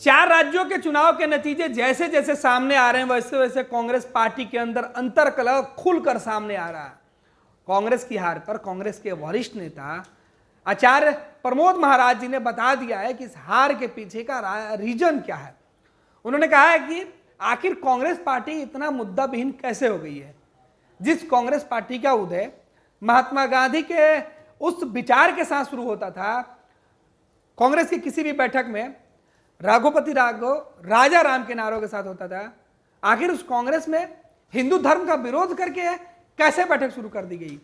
4 राज्यों के चुनाव के नतीजे जैसे जैसे सामने आ रहे हैं वैसे वैसे कांग्रेस पार्टी के अंदर अंतर्कलह खुलकर सामने आ रहा है। कांग्रेस की हार पर कांग्रेस के वरिष्ठ नेता आचार्य प्रमोद महाराज जी ने बता दिया है कि इस हार के पीछे का रीजन क्या है। उन्होंने कहा है कि आखिर कांग्रेस पार्टी इतना मुद्दा विहीन कैसे हो गई है। जिस कांग्रेस पार्टी का उदय महात्मा गांधी के उस विचार के साथ शुरू होता था, कांग्रेस की किसी भी बैठक में राघोपति राघव राजा राम के नारों के साथ होता था, आखिर उस कांग्रेस में हिंदू धर्म का विरोध करके कैसे बैठक शुरू कर दी गई।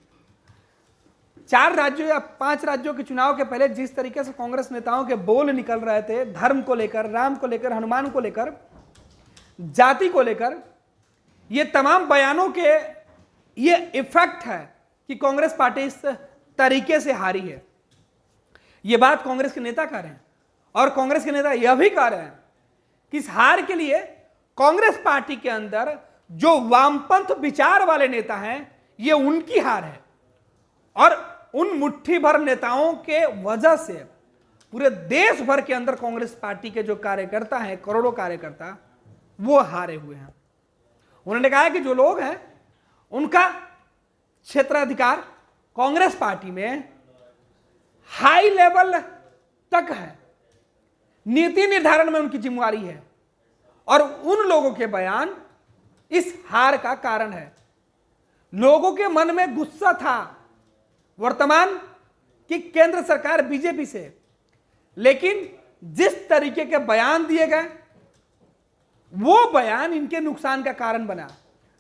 4 राज्यों या 5 राज्यों के चुनाव के पहले जिस तरीके से कांग्रेस नेताओं के बोल निकल रहे थे, धर्म को लेकर, राम को लेकर, हनुमान को लेकर, जाति को लेकर, ये तमाम बयानों के ये इफेक्ट है कि कांग्रेस पार्टी इस तरीके से हारी है। ये बात कांग्रेस के नेता कह रहे हैं और कांग्रेस के नेता यह भी कह रहे हैं कि इस हार के लिए कांग्रेस पार्टी के अंदर जो वामपंथ विचार वाले नेता हैं, ये उनकी हार है और उन मुट्ठी भर नेताओं के वजह से पूरे देश भर के अंदर कांग्रेस पार्टी के जो कार्यकर्ता हैं, करोड़ों कार्यकर्ता, वो हारे हुए हैं। उन्होंने कहा है कि जो लोग हैं उनका क्षेत्राधिकार कांग्रेस पार्टी में हाई लेवल तक है, नीति निर्धारण में उनकी जिम्मेवारी है और उन लोगों के बयान इस हार का कारण है। लोगों के मन में गुस्सा था वर्तमान की केंद्र सरकार बीजेपी से, लेकिन जिस तरीके के बयान दिए गए वो बयान इनके नुकसान का कारण बना।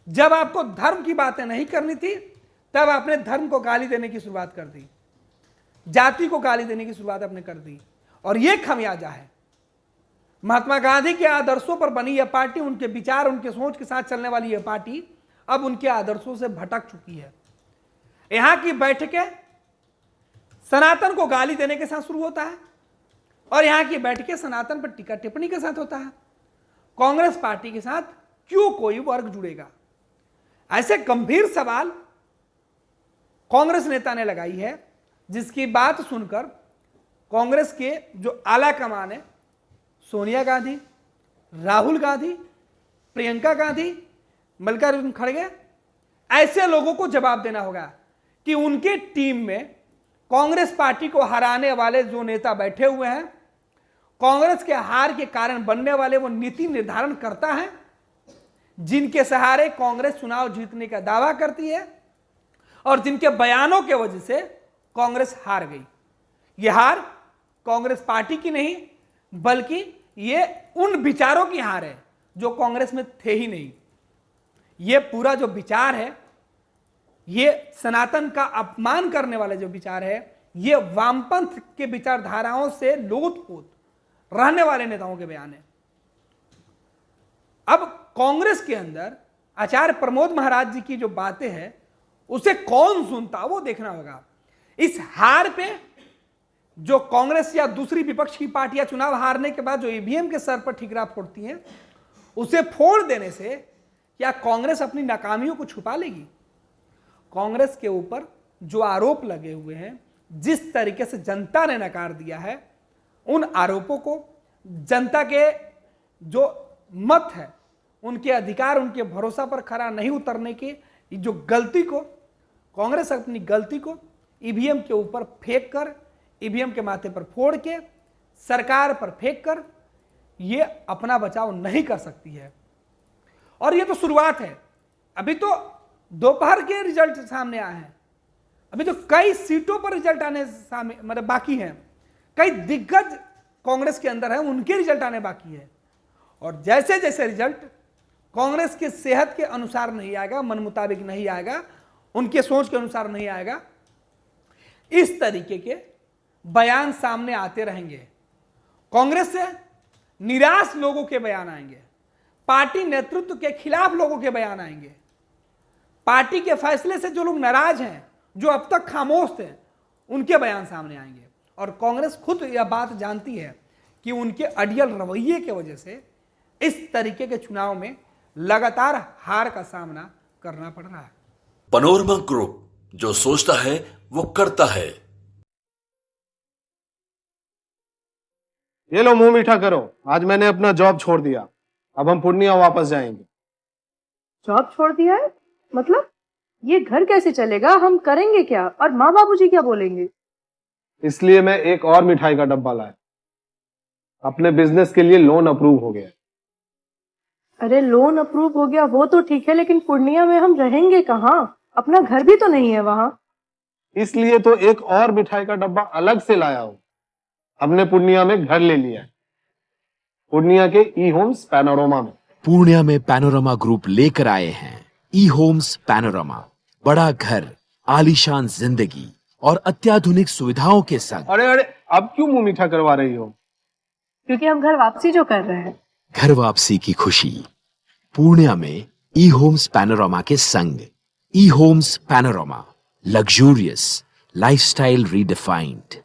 जब आपको धर्म की बातें नहीं करनी थी तब आपने धर्म को गाली देने की शुरुआत कर दी, जाति को गाली देने की शुरुआत आपने कर दी और यह खामियाजा है। महात्मा गांधी के आदर्शों पर बनी यह पार्टी, उनके विचार, उनके सोच के साथ चलने वाली यह पार्टी अब उनके आदर्शों से भटक चुकी है। यहां की बैठकें सनातन को गाली देने के साथ शुरू होता है और यहां की बैठकें सनातन पर टीका टिप्पणी के साथ होता है। कांग्रेस पार्टी के साथ क्यों कोई वर्ग जुड़ेगा? ऐसे गंभीर सवाल कांग्रेस नेता ने लगाई है, जिसकी बात सुनकर कांग्रेस के जो आला कमान है, सोनिया गांधी, राहुल गांधी, प्रियंका गांधी, मल्लिकार्जुन खड़गे, ऐसे लोगों को जवाब देना होगा कि उनके टीम में कांग्रेस पार्टी को हराने वाले जो नेता बैठे हुए हैं, कांग्रेस के हार के कारण बनने वाले वो नीति निर्धारण करता है जिनके सहारे कांग्रेस चुनाव जीतने का दावा करती है और जिनके बयानों के वजह से कांग्रेस हार गई। यह हार कांग्रेस पार्टी की नहीं बल्कि ये उन विचारों की हार है जो कांग्रेस में थे ही नहीं। ये पूरा जो विचार है, ये सनातन का अपमान करने वाला जो विचार है, ये वामपंथ के विचारधाराओं से लोथ-पोत रहने वाले नेताओं के बयान है। अब कांग्रेस के अंदर आचार्य प्रमोद महाराज जी की जो बातें हैं उसे कौन सुनता, वो देखना होगा। इस हार पे जो कांग्रेस या दूसरी विपक्ष की पार्टियां चुनाव हारने के बाद जो ईवीएम के सर पर ठिकरा फोड़ती हैं, उसे फोड़ देने से क्या कांग्रेस अपनी नाकामियों को छुपा लेगी? कांग्रेस के ऊपर जो आरोप लगे हुए हैं, जिस तरीके से जनता ने नकार दिया है, उन आरोपों को, जनता के जो मत है, उनके अधिकार, उनके भरोसा पर खरा नहीं उतरने की जो गलती को, कांग्रेस अपनी गलती को ईवीएम के ऊपर फेंक कर, ईवीएम के माथे पर फोड़ के, सरकार पर फेंक कर ये अपना बचाव नहीं कर सकती है। और ये तो शुरुआत है, अभी तो दोपहर के रिजल्ट सामने आए हैं, अभी तो कई सीटों पर रिजल्ट आने सामने मतलब बाकी हैं, कई दिग्गज कांग्रेस के अंदर हैं, उनके रिजल्ट आने बाकी है। और जैसे जैसे रिजल्ट कांग्रेस के सेहत के अनुसार नहीं आएगा, मन मुताबिक नहीं आएगा, उनके सोच के अनुसार नहीं आएगा, इस तरीके के बयान सामने आते रहेंगे। कांग्रेस से निराश लोगों के बयान आएंगे, पार्टी नेतृत्व के खिलाफ लोगों के बयान आएंगे, पार्टी के फैसले से जो लोग नाराज हैं, जो अब तक खामोश थे, उनके बयान सामने आएंगे। और कांग्रेस खुद यह बात जानती है कि उनके अड़ियल रवैये की वजह से इस तरीके के चुनाव में लगातार हार का सामना करना पड़ रहा है। पनोरमा ग्रुप, जो सोचता है वो करता है। ये लो मुंह मीठा करो, आज मैंने अपना जॉब छोड़ दिया, अब हम पूर्णिया वापस जाएंगे। जॉब छोड़ दिया है? मतलब ये घर कैसे चलेगा? हम करेंगे क्या? और माँ बाबूजी क्या बोलेंगे? इसलिए मैं एक और मिठाई का डब्बा लाया, अपने बिजनेस के लिए लोन अप्रूव हो गया। अरे लोन अप्रूव हो गया वो तो ठीक है, लेकिन पूर्णिया में हम रहेंगे कहाँ? अपना घर भी तो नहीं है वहां। इसलिए तो एक और मिठाई का डब्बा अलग से लाया हूं। हमने पूर्णिया में घर ले लिया है, पूर्णिया के ई होम्स पैनोरमा में। पूर्णिया में पैनोरमा ग्रुप लेकर आए हैं ई होम्स पैनोरमा। बड़ा घर, आलीशान जिंदगी और अत्याधुनिक सुविधाओं के संग। अरे अरे, अब क्यों मुंह मीठा करवा रही हो? क्योंकि हम घर वापसी जो कर रहे हैं। घर वापसी की खुशी पूर्णिया में ई होम्स पैनोरमा के संग। E Homes Panorama, luxurious lifestyle redefined.